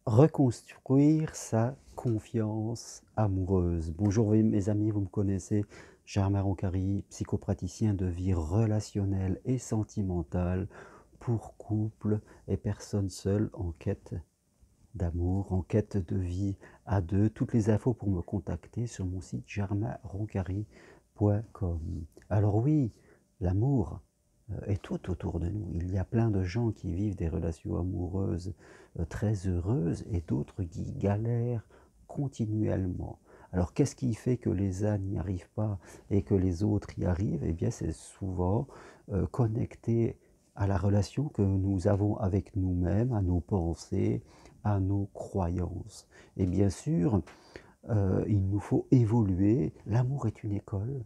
Reconstruire sa confiance amoureuse. Bonjour mes amis, vous me connaissez, Germain Roncary, psychopraticien de vie relationnelle et sentimentale pour couples et personnes seules en quête d'amour, en quête de vie à deux. Toutes les infos pour me contacter sur mon site germainroncary.com. Alors oui, l'amour est tout autour de nous. Il y a plein de gens qui vivent des relations amoureuses très heureuses et d'autres qui galèrent continuellement. Alors qu'est-ce qui fait que les uns n'y arrivent pas et que les autres y arrivent? Eh bien c'est souvent connecté à la relation que nous avons avec nous-mêmes, à nos pensées, à nos croyances. Et bien sûr, il nous faut évoluer. L'amour est une école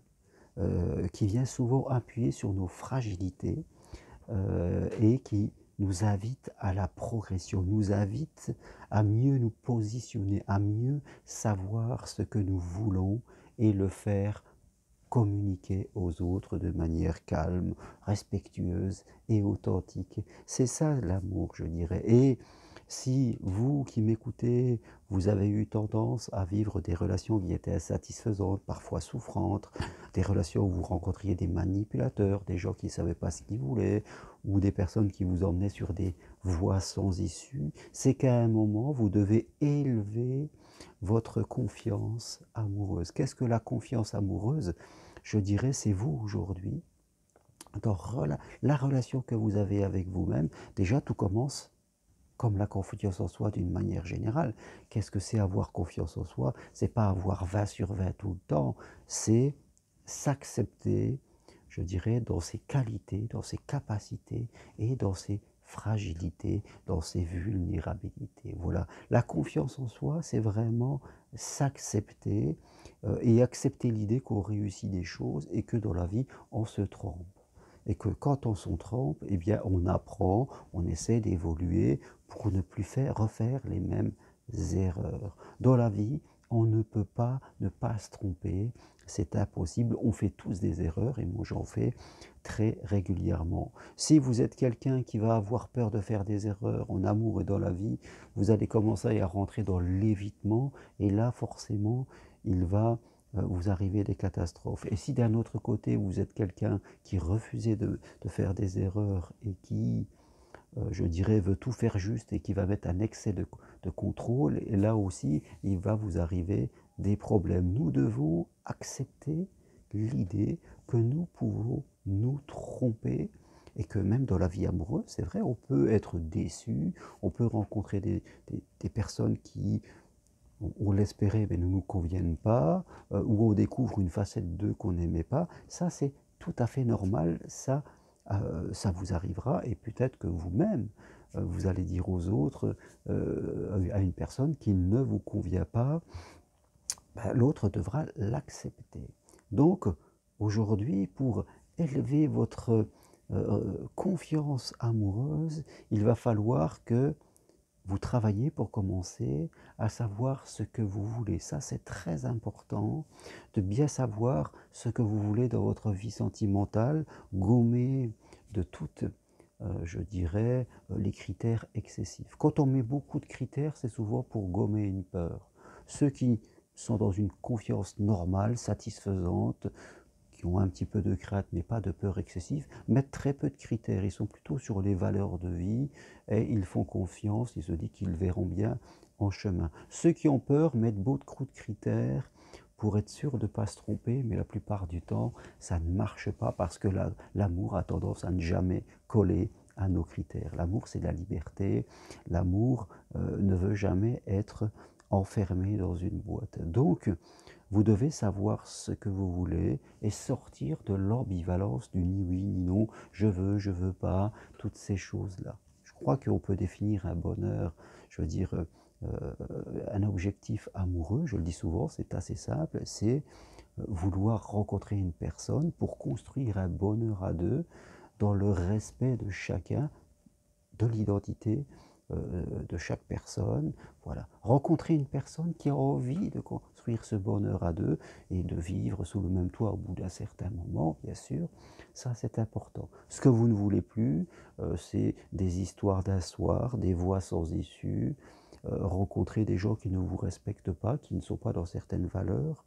qui vient souvent appuyer sur nos fragilités et qui nous invite à la progression, nous invite à mieux nous positionner, à mieux savoir ce que nous voulons et le faire communiquer aux autres de manière calme, respectueuse et authentique. C'est ça l'amour, je dirais. Et si vous qui m'écoutez, vous avez eu tendance à vivre des relations qui étaient insatisfaisantes, parfois souffrantes, des relations où vous rencontriez des manipulateurs, des gens qui ne savaient pas ce qu'ils voulaient, ou des personnes qui vous emmenaient sur des voies sans issue, c'est qu'à un moment, vous devez élever votre confiance amoureuse. Qu'est-ce que la confiance amoureuse? Je dirais, c'est vous aujourd'hui, dans la relation que vous avez avec vous-même. Déjà, tout commence comme la confiance en soi d'une manière générale. Qu'est-ce que c'est avoir confiance en soi? C'est pas avoir 20 sur 20 tout le temps, c'est s'accepter, je dirais, dans ses qualités, dans ses capacités et dans ses fragilités, dans ses vulnérabilités. Voilà. La confiance en soi, c'est vraiment s'accepter et accepter l'idée qu'on réussit des choses et que dans la vie, on se trompe. Et que quand on s'en trompe, eh bien, on apprend, on essaie d'évoluer pour ne plus refaire les mêmes erreurs. Dans la vie, on ne peut pas ne pas se tromper, c'est impossible, on fait tous des erreurs et moi j'en fais très régulièrement. Si vous êtes quelqu'un qui va avoir peur de faire des erreurs en amour et dans la vie, vous allez commencer à rentrer dans l'évitement et là forcément il va vous arriver des catastrophes. Et si d'un autre côté vous êtes quelqu'un qui refusait de faire des erreurs et qui je dirais, veut tout faire juste et qui va mettre un excès de contrôle, et là aussi, il va vous arriver des problèmes. Nous devons accepter l'idée que nous pouvons nous tromper et que même dans la vie amoureuse, c'est vrai, on peut être déçu, on peut rencontrer des personnes qui, on l'espérait, mais ne nous conviennent pas, ou on découvre une facette d'eux qu'on n'aimait pas. Ça, c'est tout à fait normal, ça vous arrivera et peut-être que vous-même, vous allez dire aux autres, à une personne qui ne vous convient pas, ben, l'autre devra l'accepter. Donc, aujourd'hui, pour élever votre confiance amoureuse, il va falloir que vous travaillez pour commencer à savoir ce que vous voulez. Ça, c'est très important de bien savoir ce que vous voulez dans votre vie sentimentale, gommer de toutes, je dirais, les critères excessifs. Quand on met beaucoup de critères, c'est souvent pour gommer une peur. Ceux qui sont dans une confiance normale, satisfaisante, qui ont un petit peu de crainte mais pas de peur excessive, mettent très peu de critères. Ils sont plutôt sur les valeurs de vie et ils font confiance, ils se disent qu'ils verront bien en chemin. Ceux qui ont peur mettent beaucoup de critères pour être sûr de ne pas se tromper, mais la plupart du temps, ça ne marche pas parce que l'amour a tendance à ne jamais coller à nos critères. L'amour, c'est la liberté. L'amour ne veut jamais être enfermé dans une boîte. Donc, vous devez savoir ce que vous voulez et sortir de l'ambivalence du ni oui ni non, je veux pas, toutes ces choses-là. Je crois qu'on peut définir un bonheur, je veux dire, un objectif amoureux, je le dis souvent, c'est assez simple, c'est vouloir rencontrer une personne pour construire un bonheur à deux dans le respect de chacun, de l'identité de chaque personne. Voilà. Rencontrer une personne qui a envie de construire ce bonheur à deux et de vivre sous le même toit au bout d'un certain moment, bien sûr, ça c'est important. Ce que vous ne voulez plus, c'est des histoires d'un soir, des voies sans issue, rencontrer des gens qui ne vous respectent pas, qui ne sont pas dans certaines valeurs,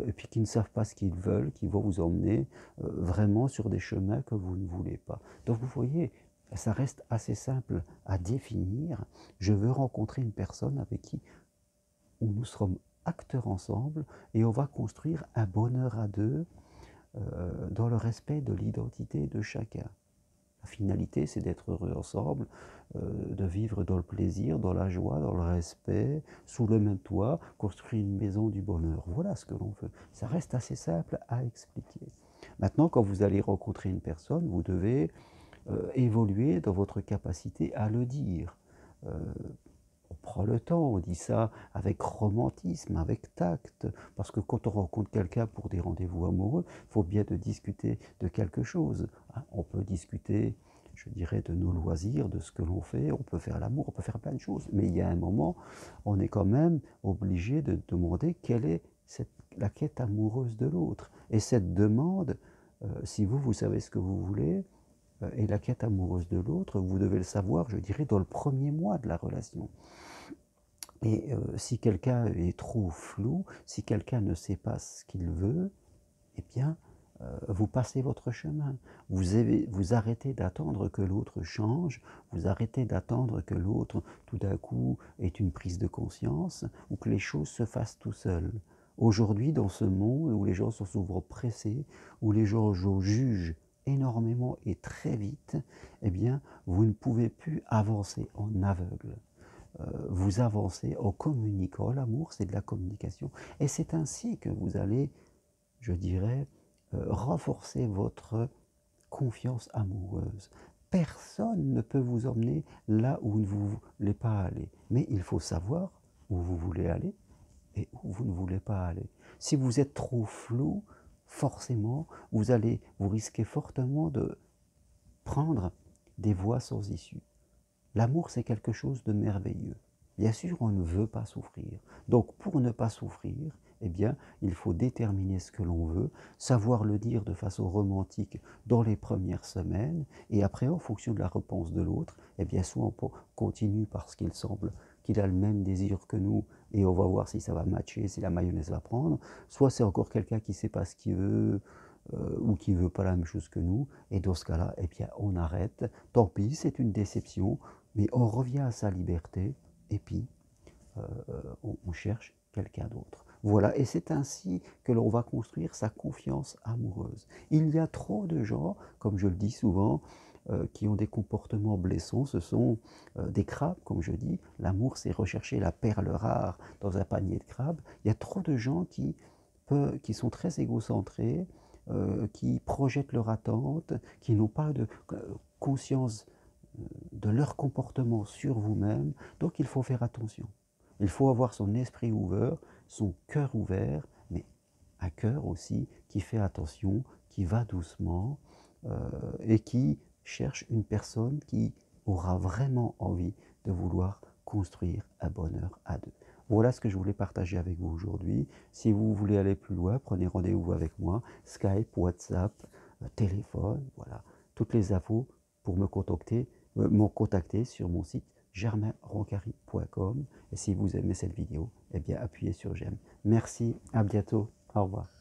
et puis qui ne savent pas ce qu'ils veulent, qui vont vous emmener vraiment sur des chemins que vous ne voulez pas. Donc vous voyez, ça reste assez simple à définir. Je veux rencontrer une personne avec qui nous serons acteurs ensemble et on va construire un bonheur à deux dans le respect de l'identité de chacun. La finalité, c'est d'être heureux ensemble, de vivre dans le plaisir, dans la joie, dans le respect, sous le même toit, construire une maison du bonheur. Voilà ce que l'on veut. Ça reste assez simple à expliquer. Maintenant, quand vous allez rencontrer une personne, vous devez évoluer dans votre capacité à le dire. On prend le temps, on dit ça avec romantisme, avec tact, parce que quand on rencontre quelqu'un pour des rendez-vous amoureux, il faut bien de discuter de quelque chose. Hein. On peut discuter, je dirais, de nos loisirs, de ce que l'on fait, on peut faire l'amour, on peut faire plein de choses, mais il y a un moment, on est quand même obligé de demander quelle est la quête amoureuse de l'autre. Et cette demande, si vous savez ce que vous voulez, et la quête amoureuse de l'autre, vous devez le savoir, je dirais, dans le premier mois de la relation. Et si quelqu'un est trop flou, si quelqu'un ne sait pas ce qu'il veut, eh bien, vous passez votre chemin. Vous arrêtez d'attendre que l'autre change, vous arrêtez d'attendre que l'autre, tout d'un coup, ait une prise de conscience, ou que les choses se fassent tout seuls. Aujourd'hui, dans ce monde où les gens sont souvent pressés, où les gens jugent énormément et très vite, eh bien, vous ne pouvez plus avancer en aveugle. Vous avancez en communiquant. L'amour, c'est de la communication. Et c'est ainsi que vous allez, je dirais, renforcer votre confiance amoureuse. Personne ne peut vous emmener là où vous ne voulez pas aller. Mais il faut savoir où vous voulez aller et où vous ne voulez pas aller. Si vous êtes trop flou, forcément, vous risquez fortement de prendre des voies sans issue. L'amour, c'est quelque chose de merveilleux. Bien sûr, on ne veut pas souffrir. Donc, pour ne pas souffrir, eh bien, il faut déterminer ce que l'on veut, savoir le dire de façon romantique dans les premières semaines, et après, en fonction de la réponse de l'autre, eh bien, soit on continue parce qu'il semble qu'il a le même désir que nous, et on va voir si ça va matcher, si la mayonnaise va prendre, soit c'est encore quelqu'un qui ne sait pas ce qu'il veut, ou qui ne veut pas la même chose que nous, et dans ce cas-là, eh bien, on arrête. Tant pis, c'est une déception, mais on revient à sa liberté, et puis on cherche quelqu'un d'autre. Voilà, et c'est ainsi que l'on va construire sa confiance amoureuse. Il y a trop de gens, comme je le dis souvent, qui ont des comportements blessants, ce sont des crabes, comme je dis. L'amour, c'est rechercher la perle rare dans un panier de crabes. Il y a trop de gens qui sont très égocentrés, qui projettent leur attente, qui n'ont pas de conscience de leur comportement sur vous-même. Donc il faut faire attention. Il faut avoir son esprit ouvert, son cœur ouvert, mais un cœur aussi qui fait attention, qui va doucement et qui cherche une personne qui aura vraiment envie de vouloir construire un bonheur à deux. Voilà ce que je voulais partager avec vous aujourd'hui. Si vous voulez aller plus loin, prenez rendez-vous avec moi, Skype, WhatsApp, téléphone, voilà, toutes les infos pour me contacter sur mon site germainroncari.com. Et si vous aimez cette vidéo, eh bien appuyez sur j'aime. Merci, à bientôt, au revoir.